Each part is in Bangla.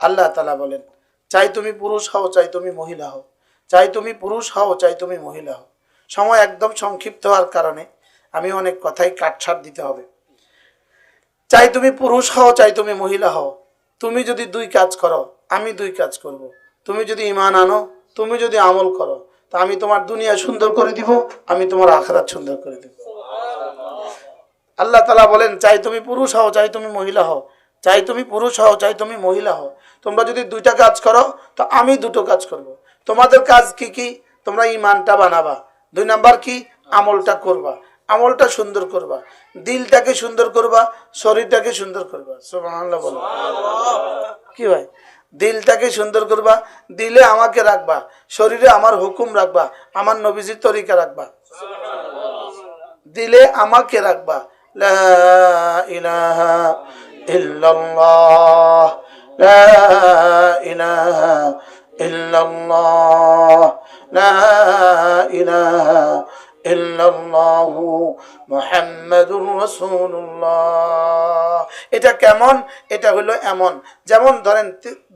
আল্লাহ তাআলা বলেন, চাই তুমি পুরুষ হও চাই তুমি মহিলা হও, চাই তুমি পুরুষ হও চাই তুমি মহিলা হও। সময় একদম সংক্ষিপ্ত হওয়ার কারণে আমি অনেক কথাই কাটছাট দিতে হবে। চাই তুমি পুরুষ হও চাই তুমি মহিলা হও, তুমি যদি দুই কাজ করো আমি দুই কাজ করব। তুমি যদি ঈমান আনো, তুমি যদি আমল করো, তা আমি তোমার দুনিয়া সুন্দর করে দিব, আমি তোমার আখিরাত সুন্দর করে দিব। আল্লাহ তাআলা বলেন, চাই তুমি পুরুষ হও চাই তুমি মহিলা হও, চাই তুমি পুরুষ হও চাই তুমি মহিলা হও, তোমরা যদি দুইটা কাজ করো তো আমি দুটো কাজ করব। তোমাদের কাজ কি কি? তোমরা ঈমানটা বানাবা, দুই নাম্বার কি? আমলটা করবা, আমলটা সুন্দর করবা, দিলটাকে সুন্দর করবা, শরীরটাকে সুন্দর করবা। সুবহানাল্লাহ বলো। কি ভাই? দিলটাকে সুন্দর করবা, দিলে আমাকে রাখবা, শরীরে আমার হুকুম রাখবা, আমার নবীজির তরিকা রাখবা। দিলে আমাকে রাখবা, লা ইলাহা ইল্লাল্লাহ, লা ইলাহা ইল্লাল্লাহ, লা ইলাহা ইল্লাল্লাহু মুহাম্মাদুর রাসূলুল্লাহ। এটা কেমন? এটা হলো এমন, যেমন ধরেন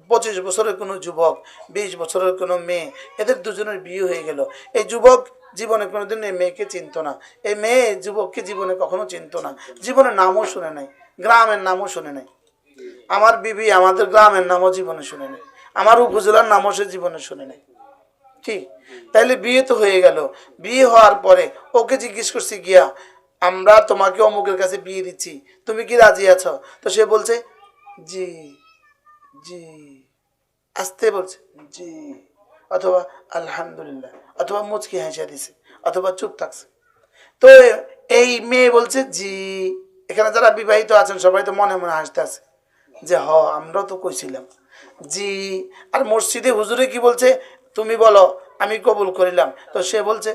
25 বছরের কোনো যুবক, 20 বছরের কোনো মেয়ে, এদের দুজনের বিয়ে হয়ে গেল। এই যুবক জীবনে কোনোদিন এই মেয়েকে চিনত না, এই মেয়ে যুবককে জীবনে কখনো চিনত না, জীবনের নামও শুনে নাই, গ্রামের নামও শুনে নাই। আমার বিবি আমাদের গ্রামের নামও জীবনে শুনে নাই, আমার উপজেলার নামও সে জীবনে শুনে নাই। ঠিক, তাইলে বিয়ে তো হয়ে গেল। বিয়ে হওয়ার পরে ওকে জিজ্ঞেস করছি গিয়া, আমরা তোমাকে অমুকের কাছে বিয়ে দিচ্ছি, তুমি কি রাজি আছো? তো সে বলছে জি জি, আসতে বলছে জি, অথবা আলহামদুলিল্লাহ, অথবা মুচকি হাসিয়া দিছে, অথবা চুপ থাকছে। তো এই মেয়ে বলছে জি। এখানে যারা বিবাহিত আছেন সবাই তো মনে মনে হাসতে আছে যে হ, আমরাও তো কইছিলাম জি। আর মসজিদে হুজুরে কি বলছে? তুমি বলো আমি কবুল করিলাম। তো সে বলছে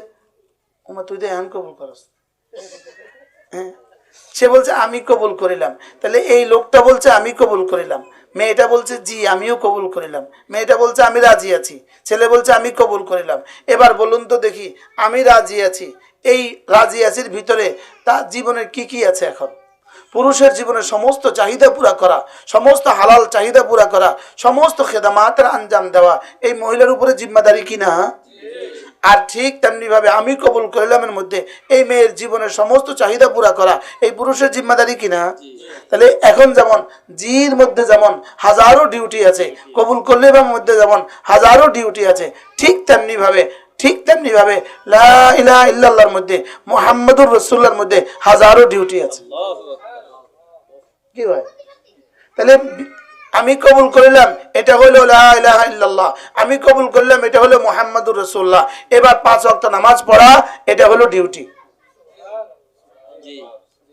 ওমা তুই তো এখন কবুল করস। হ্যাঁ, সে বলছে আমি কবুল করিলাম। তাহলে এই লোকটা বলছে আমি কবুল করিলাম, মেয়েটা বলছে জি আমিও কবুল করিলাম, মেয়েটা বলছে আমি রাজি আছি, ছেলে বলছে আমি কবুল করিলাম। এবার বলুন তো দেখি, আমি রাজি আছি, এই রাজি আছির ভিতরে তার জীবনের কি কি আছে? এখন পুরুষের জীবনের সমস্ত চাহিদা পুরা করা, সমস্ত হালাল চাহিদা পুরা করা, সমস্ত খেদমাতের আঞ্জাম দেওয়া এই মহিলার উপরে জিম্মাদারি কিনা? আর ঠিক তেমনি ভাবে আমি কবুল করিলামের মধ্যে এই মেয়ের জীবনের সমস্ত চাহিদা পুরা করা এই পুরুষের জিম্মাদারি কিনা? তাহলে এখন যেমন জির মধ্যে যেমন হাজারো ডিউটি আছে, কবুল করলেমের মধ্যে যেমন হাজারো ডিউটি আছে, ঠিক তেমনি ভাবে লা ইলাহা ইল্লাল্লাহর মধ্যে, মুহাম্মাদুর রাসূলুল্লাহর মধ্যে হাজারো ডিউটি আছে। কি ভাই? তাহলে আমি কবুল করিলাম এটা হলো লা ইলাহা ইল্লাল্লাহ, আমি কবুল করলাম এটা হলো মুহাম্মাদুর রাসূলুল্লাহ। এবার 5 ওয়াক্ত নামাজ পড়া এটা হলো ডিউটি,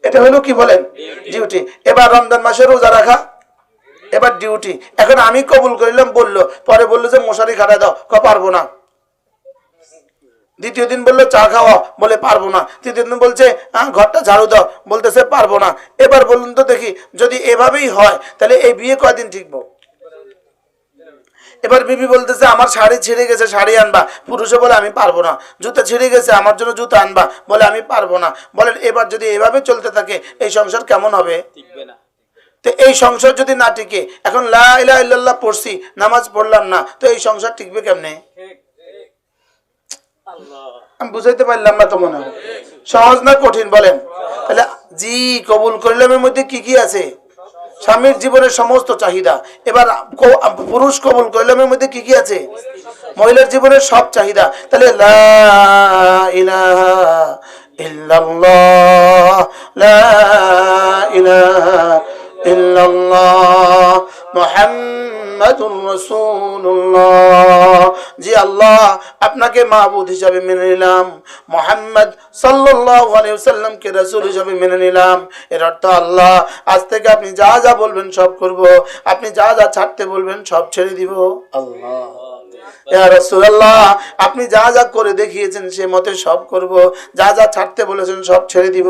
এটা হলো কি বলেন? ডিউটি। এবার রমজান মাসে রোজা রাখা এবার ডিউটি। এখন আমি কবুল করিলাম বললো, পরে বললো যে মশারি খাটাই দাও, পারবো না। দ্বিতীয় দিন বললো চা খাওয়া, বলে পারবো না। তৃতীয় দিন বলছে ঘরটা ঝাড়ু দাও, বলতেছে পারবো না। এবার বলুন তো দেখি, যদি এভাবেই হয় তাহলে এই বিয়ে কয়দিন টিকবো? এবার বিবি বলতেছে আমার শাড়ি ছিঁড়ে গেছে, শাড়ি আনবা, পুরুষে বলে আমি পারবো না। জুতা ছিঁড়ে গেছে, আমার জন্য জুতা আনবা, বলে আমি পারবো না। বলেন এবার যদি এভাবে চলতে থাকে এই সংসার কেমন হবে? টিকবে না। তো এই সংসার যদি না টিকে, এখন লা ইলাহা ইল্লাল্লাহ পড়ছি, নামাজ পড়লাম না, তো এই সংসার টিকবে কেমনে? আমি বুঝাইতে পারলাম না তো? মনে হয় সহজ না কঠিন বলেন? তাহলে জি কবুল করিলামের মধ্যে কি কি আছে? স্বামীর জীবনের সমস্ত চাহিদা। এবার পুরুষ কবুল করিলামের মধ্যে কি কি আছে? মহিলার জীবনের সব চাহিদা। তাহলে লা ইলাহা ইল্লাল্লাহ, লা ইলাহা ইল্লাল্লাহ মুহাম্মাদুর রাসূলুল্লাহ। জি আল্লাহ আপনাকে মাবুদ হিসাবে মেনে নিলাম, মুহাম্মদ সাল্লাল্লাহু আলাইহি ওয়াসাল্লামকে রাসূল হিসাবে মেনে নিলাম। এর অর্থ আল্লাহ আজ থেকে আপনি যা যা বলবেন সব করব, আপনি যা যা ছাড়তে বলবেন সব ছেড়ে দিব। আল্লাহ ইয়া রাসূলুল্লাহ আপনি যা যা করে দেখিয়েছেন সে মতে সব করব, যা যা ছাড়তে বলেছেন সব ছেড়ে দিব।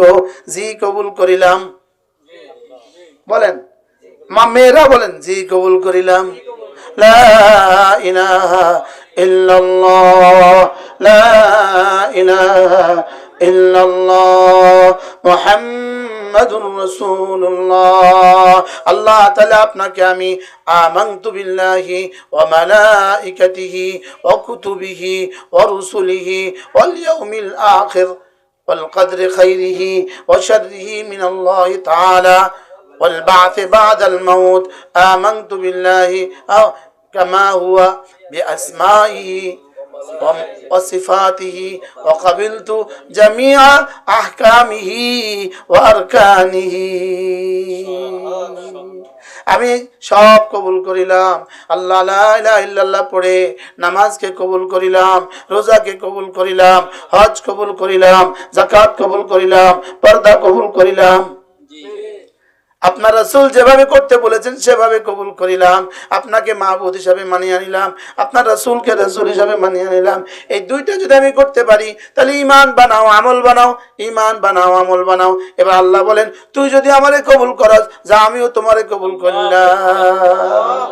জি কবুল করিলাম। বলেন মা মেয়েরা বলেন জি কবুল করিলাম। লা ইলাহা ইল্লাল্লাহ, লা ইলাহা ইল্লাল্লাহ মুহাম্মাদুর রাসূলুল্লাহ। আল্লাহ তাআলা আপনাকে আমি আমানতু বিল্লাহি ওয়া মালাইকাতিহি ওয়া কুতুবিহি ওয়া রুসুলিহি ওয়াল ইয়াউমিল আখির ওয়াল কদরি খাইরিহি ওয়া শাররিহি মিনাল্লাহি তাআলা والبعث بعد الموت آمنت بالله كما هو بأسمائه وصفاته وقبلت جميع أحكامه وأركانه আমি সব কবুল করিলাম। আল্লাহ লা ইলাহা ইল্লাল্লাহ পড়ে নামাজকে কবুল করিলাম, রোজাকে কবুল করিলাম, হজ কবুল করিলাম, যাকাত কবুল করিলাম, পর্দা কবুল করিলাম। আপনার রাসূল যেভাবে করতে বলেছেন সেভাবে কবুল করিলাম। আপনাকে মাহবুব হিসাবে মানিয়ে নিলাম, আপনার রাসূলকে রাসূল হিসাবে মানিয়ে নিলাম। এই দুইটা যদি আমি করতে পারি তাহলে ঈমান বানাও আমল বানাও, ঈমান বানাও আমল বানাও। এবার আল্লাহ বলেন তুই যদি আমারে কবুল করস যা আমিও তোমারে কবুল করলাম।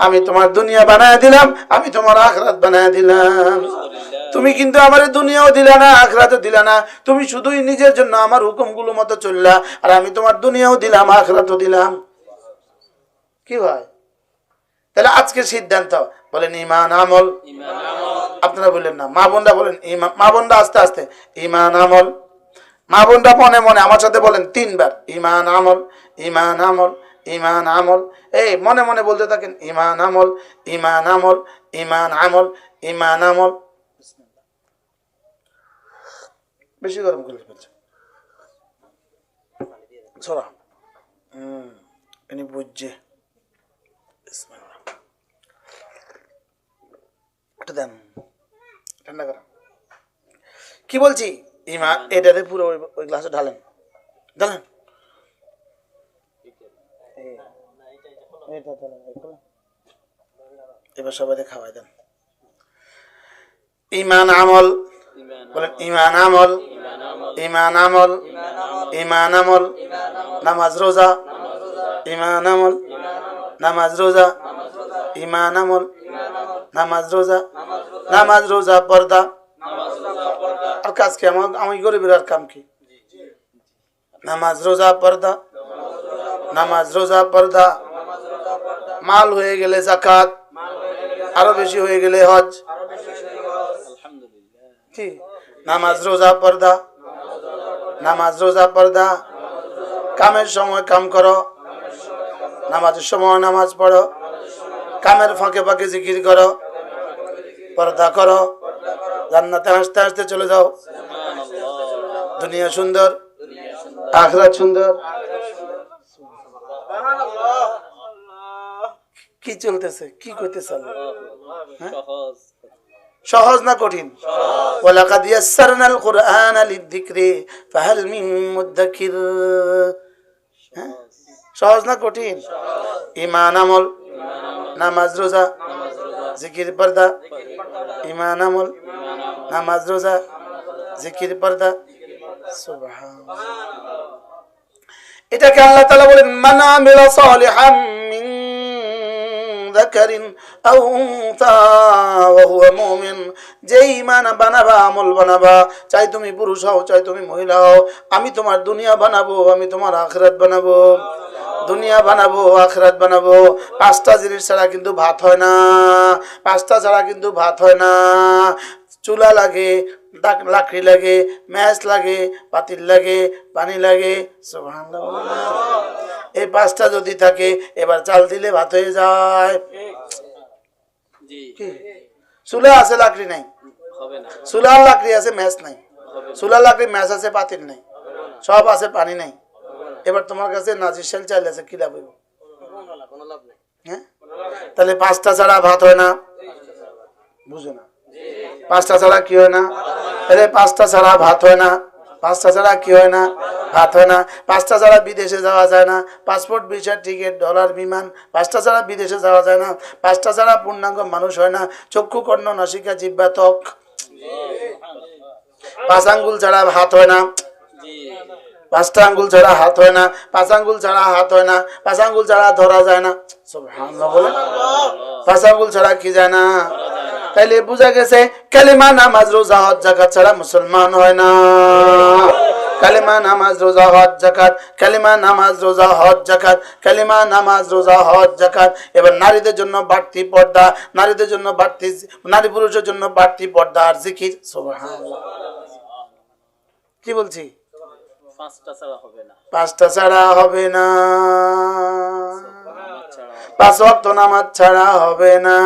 আমি তোমার দুনিয়া বানায় দিলাম, আমি তোমার আখিরাত বানায় দিলাম। তুমি কিন্তু আমার দুনিয়াও দিলা না, আখিরাতও দিলা না। তুমি শুধুই নিজের জন্য আমার হুকুমগুলো মতো চললা, আর আমি তোমার দুনিয়াও দিলাম আখিরাতও দিলাম। কি হয় তাহলে আজকে সিদ্ধান্ত বলেন ঈমান আমল। আপনারা বললেন না, মা বোনরা বলেন ঈমান, মা বোনরা আস্তে আস্তে ঈমান আমল। মা বোনরা মনে মনে আমার সাথে বলেন 3 বার ঈমান আমল, ঈমান আমল, ঈমান আমল। এই মনে মনে বলতে থাকেন ঈমান আমল, ঈমান আমল, ঈমান আমল, ঈমান আমল। বেশি গরম করে ফেলছে ছড়া এনি বুঝছে। দেন ঠান্ডা করা। কি বলছি ইমা এটাতে পুরো ওই গ্লাসে ঢালেন ঢালেন। এবার সবাই খাওয়াই দেন। ঈমান আমল বলেন, ঈমান আমল, ঈমান আমল, ঈমান আমল। নামাজ রোজা, ঈমান আমল, নামাজ রোজা, ঈমান আমল, নামাজ রোজা, নামাজ রোজা পর্দা। আর কাজ কি আমি গরিবের আর কাম কি? নামাজ রোজা পর্দা, নামাজ রোজা পর্দা। মাল হয়ে গেলে যাকাত, আরো বেশি হয়ে গেলে হজ। কি নামাজ রোজা পর্দা, নামাজ রোজা পর্দা। কামের সময় কাম করো, নামাজের সময় নামাজ পড়ো, কামের ফাঁকে ফাঁকে জিকির করো, পর্দা করো, জান্নাতে হাসতে হাসতে চলে যাও। দুনিয়া সুন্দর, আখিরাত সুন্দর। কি চলতেছে, কি করতেছে? সহজ না কঠিন? ওয়ালাকাদ ইয়াসসারনাল কুরআনা লিযিকরি ফাহাল মিন মুদ্দাকির। সহজ না কঠিন? ঈমান আমল, নামাজ রোজা, জিকির পর্দা। ঈমান আমল, নামাজ রোজা, জিকির পর্দা। সুবহানাল্লাহ। এটাকে আল্লাহ তাআলা বলেন মান আমিলা সালিহাম মিন যাকারিন আও উনসা ওয়া হুয়া মুমিন। যে ঈমান বানাবা, আমল বানাবা, চাই তুমি পুরুষ হও চাই তুমি মহিলা হও, আমি তোমার দুনিয়া বানাবো, আমি তোমার আখিরাত বানাবো। দুনিয়া বানাবো, আখিরাত বানাবো। 5টা জিনিস ছাড়া কিন্তু ভাত হয় না, 5টা ছাড়া কিন্তু ভাত হয় না। চুলা লাগে, লাকড়ি লাগে, ম্যাচ লাগে, পাতিল লাগে, পানি লাগে। সুবহানাল্লাহ। এই 5টা যদি থাকে এবার চাল দিলে ভাত হয়ে যায়। চুলা আছে লাকড়ি নাই, চুলার লাকড়ি আছে ম্যাচ নাই, চুলার লাকড়ি ম্যাচ আছে পাতিল নাই, সব আছে পানি নাই। এবার তোমার কাছে নাজিরশাল চাল আছে, কি লাভ হইব? হ্যাঁ, তাহলে 5টা ছাড়া ভাত হয় না। বুঝো না? 5টা ছাড়া কি হয় না? আরে 5টা ছাড়া ভাত হয় না, 5টা ছাড়া কি হয় না? ভাত হয় না। 5টা ছাড়া বিদেশে যাওয়া যায় না, পাসপোর্ট, ভিসা, টিকিট, ডলার, বিমান। 5টা ছাড়া বিদেশে যাওয়া যায় না। 5টা ছাড়া পূর্ণাঙ্গ মানুষ হয় না। চক্ষু, কর্ণ, নাসিকা, জিহ্বা, ত্বক। 5 আঙ্গুল ছাড়া হাত হয় না, 5টা আঙ্গুল ছাড়া হাত হয় না, 5 আঙ্গুল ছাড়া হাত হয় না, 5 আঙ্গুল ছাড়া ধরা যায় না। সুবহানাল্লাহ বলে। 5 আঙ্গুল ছাড়া কি যায় না? তাইলে বোঝা গেছে কালিমা নামাজ রোজা হজ যাকাত ছাড়া মুসলমান হয় না। কালিমা নামাজ রোজা হজ যাকাত, কালিমা নামাজ রোজা হজ যাকাত, কালিমা নামাজ রোজা হজ যাকাত। এবার নারীদের জন্য বাড়তি পর্দা, নারীদের জন্য বাড়তি, নারী পুরুষের জন্য বাড়তি পর্দা আর জিকির। সুবহানাল্লাহ। কি বলছি? পাঁচটা ছাড়া হবে না, 5 ওয়াক্ত নামাজ ছাড়া হবে না।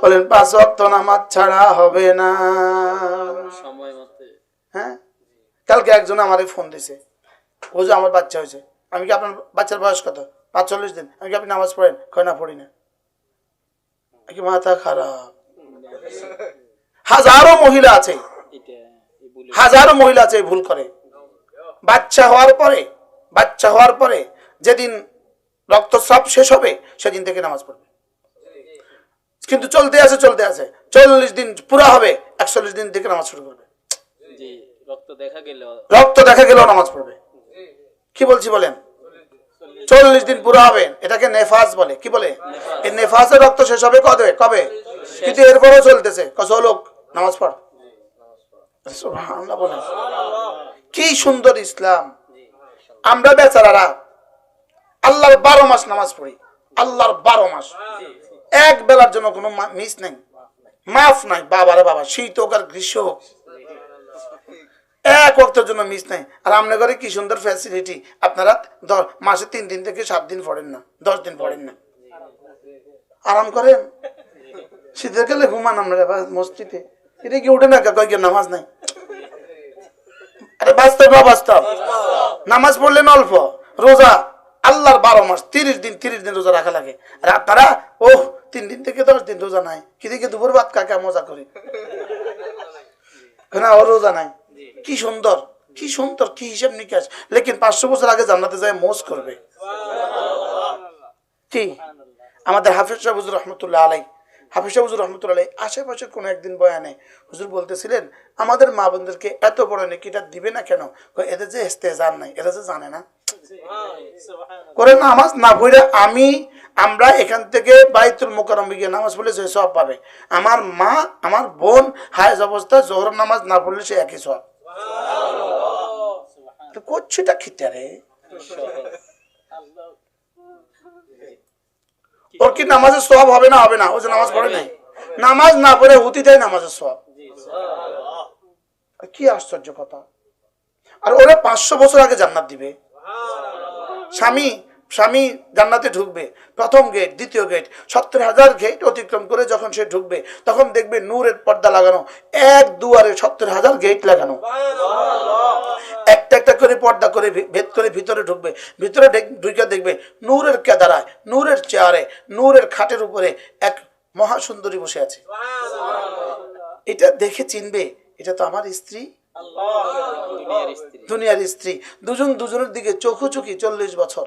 বলেন 5 ওয়াক্ত নামাজ ছাড়া হবে না। হ্যাঁ, কালকে একজন আমারে ফোন দিছে, হুজুর আমার বাচ্চা হয়েছে। আমি কি, আপনার বাচ্চার বয়স কত? 45 দিন। আমি কি, আপনি নামাজ পড়েন? কয় না, পড়ি না। কি মাথা খারাপ। হাজারো মহিলা আছে, হাজারো মহিলা আছে ভুল করে। বাচ্চা হওয়ার পরে যেদিন রক্তস্রাব শেষ হবে সেদিন থেকে নামাজ পড়বে, কিন্তু চলতে আছে 40 দিন পুরা হবে, 41 দিন থেকে নামাজ শুরু করবে। রক্ত দেখা গেল নামাজ পড়বে। কি বলছি বলেন? 40 দিন পুরা হবে, এটাকে নেফাস বলে। কি বলে? এই নেফাসের রক্ত শেষ হবে কবে? কিন্তু এরপরও চলতেছে। লোক নামাজ পড়। সুবহানাল্লাহ বলেন। কি সুন্দর ইসলাম। আমরা বেচারারা আল্লাহর 12 মাস নামাজ পড়ি, আল্লাহর 12 মাস, এক বেলার জন্য কোনো মিস নাই, মাফ নাই। বাবারে বাবা, শীত হোক আর গ্রীষ্ম হোক, এক ওয়াক্তের জন্য মিস নাই। আর আপনার ঘরে কি সুন্দর ফ্যাসিলিটি, আপনারা মাসে 3 দিন থেকে 7 দিন পড়েন না, 10 দিন পড়েন না, আরাম করেন। শীতের গেলে ঘুমান আমরা মসজিদে, এটা কি উঠে না কয়েক নামাজ নাই? আরে বাস্তব না বাস্তব? নামাজ পড়লেন অল্প, রোজা আল্লাহর 12 মাস 30 দিন রোজা রাখা লাগে। আর আপনারা 3 দিন থেকে 10 দিন রোজা নাই, কি দিকে দুপুর ভাত কাকা মজা করে না, ও রোজা নাই। কি সুন্দর, কি সুন্দর, কি হিসাব নিকাশ। লেকিন 500 বছর আগে জান্নাতে যায় মোজ করবে। কি আমাদের হাফিজ সাহেব হুজুর রহমতুল্লাহ আলাই, আশেপাশে কোন একদিন বয়ানে হুজুর বলতেছিলেন, আমাদের মা বোনদেরকে এত বড় নেকিটা দিবে না কেন? এদের যে ইস্তেজার নাই, এরা যে জানে না করে নামাজ না পড়ে আমরা এখান থেকে বাইতুল মুকাররমে গিয়ে নামাজ পড়লে যে সওয়াব পাবে, আমার মা আমার বোন হায়েজ অবস্থা জোহর নামাজ না পড়লে সে একই সওয়াব। করছিটা খিটারে, ওর কি নামাজের সওয়াব হবে না? ও যে নামাজ পড়ে নাই, নামাজ না পড়ে হুতি দেয় নামাজের সওয়াব। কি আশ্চর্য কথা। আর ওরা 500 বছর আগে জান্নাত দিবে। স্বামী জান্নাতে ঢুকবে, প্রথম গেট, দ্বিতীয় গেট, 70,000 গেট অতিক্রম করে যখন সে ঢুকবে, তখন দেখবে নূরের পর্দা লাগানো, এক দুয়ারে 70,000 গেট লাগানো, একটা একটা করে পর্দা করে ভেদ করে ভিতরে ঢুকবে। ভিতরে ঢুকে দেখবে নূরের কেদারায়, নূরের চেয়ারে, নূরের খাটের উপরে এক মহাসুন্দরী বসে আছে। এটা দেখে চিনবে, এটা তো আমার স্ত্রী, দুনিয়ার স্ত্রী। দুজনের দিকে চোখুচুকি 40 বছর।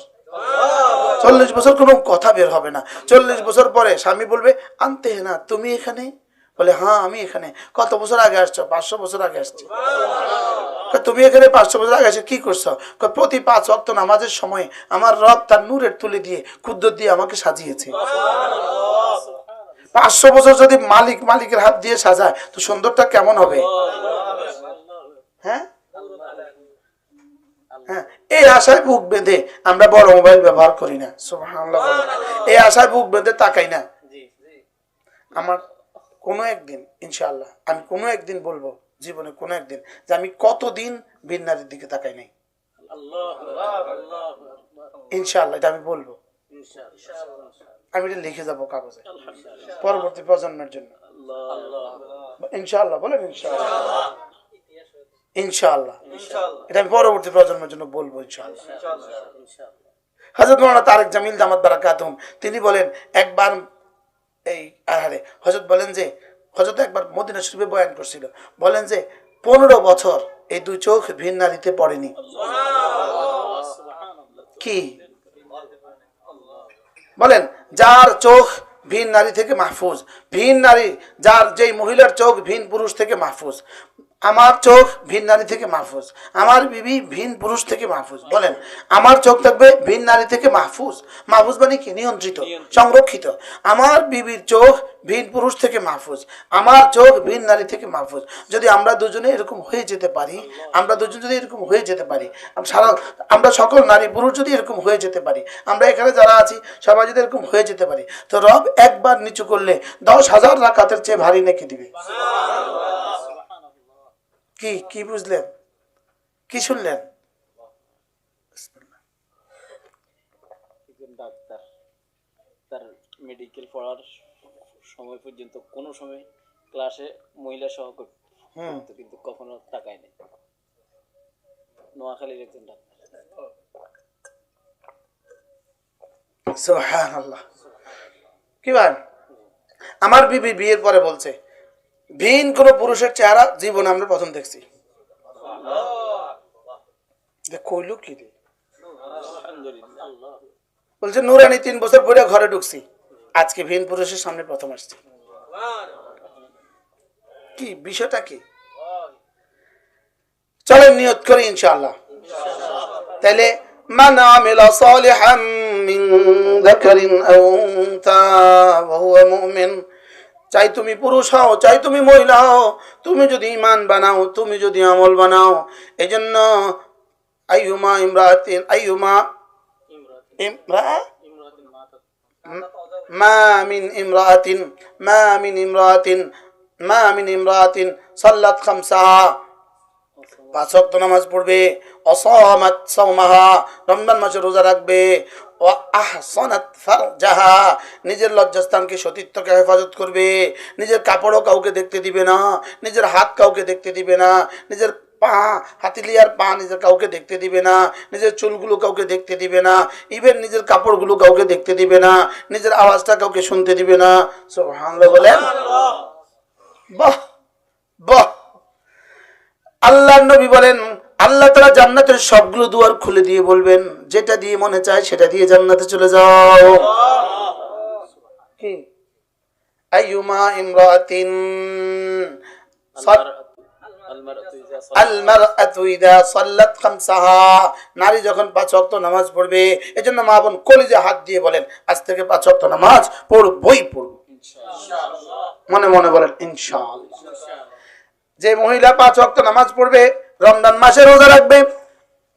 40 বছর কোনো কথা বের হবে না। 40 বছর পরে স্বামী বলবে, আনতে না তুমি এখানে? বলে, হ্যাঁ আমি এখানে। কত বছর আগে আসছো? 500 বছর আগে আসছি। তুমি এখানে 500 বছর আগে এসে কি করছো? প্রতি 5 ওয়াক্ত নামাজের সময় আমার রব তার নূরের তুলি দিয়ে, ক্ষুদ্র দিয়ে আমাকে সাজিয়েছে। 500 বছর যদি মালিকের হাত দিয়ে সাজায়, তো সুন্দরটা কেমন হবে? হ্যাঁ, এই আশায় বুক বেঁধে আমরা বড় মোবাইল ব্যবহার করি না। সুবহানাল্লাহ। এই আশায় বুক বেঁধে তাকাই না। আমার কোনো একদিন ইনশাআল্লাহ, আমি কোনো একদিন বলবো জীবনে কোনো একদিন যে আমি কতদিন ভিন নারীর দিকে তাকাই নাই। ইনশাআল্লাহ এটা আমি বলবো। আমি এটা লিখে যাবো কাগজে পরবর্তী প্রজন্মের জন্য। ইনশাআল্লাহ বলেন ইনশাআল্লাহ। ইনশাআল্লাহ এটা আমি পরবর্তী প্রজন্মের জন্য বলবো ইনশাআল্লাহ। হযরত মাওলানা তারেক জামিল দামাত বারাকাতুহুম তিনি বলেন, একবার হযরত বলেন যে, হযরত একবার মদিনা শরীফে বয়ান করছিল, বলেন যে 15 বছর এই 2 চোখ ভিন নারীতে পড়েনি। কি বলেন? যার চোখ ভিন নারী থেকে মাহফুজ, ভিন নারী, যেই মহিলার চোখ ভিন পুরুষ থেকে মাহফুজ, আমার চোখ ভিন নারী থেকে মাহফুজ, আমার বিবি ভিন পুরুষ থেকে মাহফুজ। বলেন, আমার চোখ থাকবে ভিন নারী থেকে মাহফুজ। মাহফুজ মানে কি? নিয়ন্ত্রিত, সংরক্ষিত। আমার বিবির চোখ ভিন পুরুষ থেকে মাহফুজ, আমার চোখ ভিন নারী থেকে মাহফুজ। যদি আমরা দুজনে এরকম হয়ে যেতে পারি, আমরা দুজন যদি এরকম হয়ে যেতে পারি, আমরা সকল নারী পুরুষ যদি এরকম হয়ে যেতে পারি, আমরা এখানে যারা আছি সবাই যদি এরকম হয়ে যেতে পারি, তো রব একবার নিচু করলে 10,000 রাকাতের চেয়ে ভারী নেকি দিবে। কি কি বুঝলেন? কি শুনলেন? ডাক্তার তার মেডিকেল পড়ার সময় পর্যন্ত কোনো সময় ক্লাসে মহিলা সহকর্মী, কিন্তু কখনো তাকায় নেই। নোয়াখালীর একজন ডাক্তার। সুবহানাল্লাহ। কি ভাই, আমার বিবি বিয়ের পরে বলছে ভিন কোন পুরুষের চেহারা জীবনে আমরা প্রথম দেখছি। কইলো কি রে? বলছে নুরানি 3 বছর পরে ঘরে ঢুকছি, আজকে ভিন পুরুষের সামনে প্রথম আসছে। কি বিষয়টা কি? চলেন নিয়ত করি ইনশাআল্লাহ। তাহলে মান আমিলা সালিহাম মিন যাকারিন আও উনসা ওয়া হুয়া মুমিন, চাই তুমি পুরুষ হও চাই তুমি মহিলা হও, তুমি যদি ঈমান বানাও, তুমি যদি আমল বানাও, এজন্য আইয়ুমা ইমরাতিন আইয়ুমা ইমরা মা মিন ইমরাতিন মা মিন ইমরাতিন মা মিন ইমরাতিন সাল্লাত খামসাহা, 5 ওয়াক্ত নামাজ পড়বে, অসামাত সাওমাহা, রমজান মাসে রোজা রাখবে, ওয়া আহসানাত ফারজাহা, নিজের লজ্জাস্থানকে সতীত্বকে হেফাজত করবে, নিজের কাপড়ও কাউকে দেখতে দিবে না, নিজের হাত কাউকে দেখতে দিবে না, নিজের পা হাতিলিয়ার পা নিজের কাউকে দেখতে দিবে না, নিজের চুলগুলো কাউকে দেখতে দিবে না, ইভেন নিজের কাপড়গুলো কাউকে দেখতে দিবে না, নিজের আওয়াজটা কাউকে শুনতে দিবে না। সুবহানাল্লাহ বলেন। বাহ বাহ। আল্লাহর নবী বলেন আল্লাহ তাআলা জান্নাতের সবগুলো দুয়ার খুলে দিয়ে বলবেন, যেটা দিয়ে মনে চায় সেটা দিয়ে জান্নাতে চলে যাও। কি? আইয়ুমা ইমরাতিন আল-মারআতু ইযা সাল্লাত খামসাহা, নারী যখন 5 ওয়াক্ত নামাজ পড়বে, এজন্য মা বোন কলিজা হাত দিয়ে বলেন আজ থেকে 5 ওয়াক্ত নামাজ পড়বই পড়ব ইনশাআল্লাহ। মনে মনে বলেন ইনশাআল্লাহ। যে মহিলা 5 ওয়াক্ত নামাজ পড়বে, রমজান মাসে রোজা রাখবে,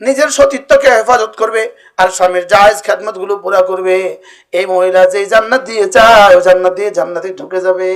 নিজের সতীত্বকে হেফাজত করবে আর স্বামীর জায়েজ খেদমত গুলো পুরা করবে, এই মহিলা যেই জান্নাত দিয়ে চায় ওই জান্নাত দিয়ে জান্নাতে ঢুকে যাবে।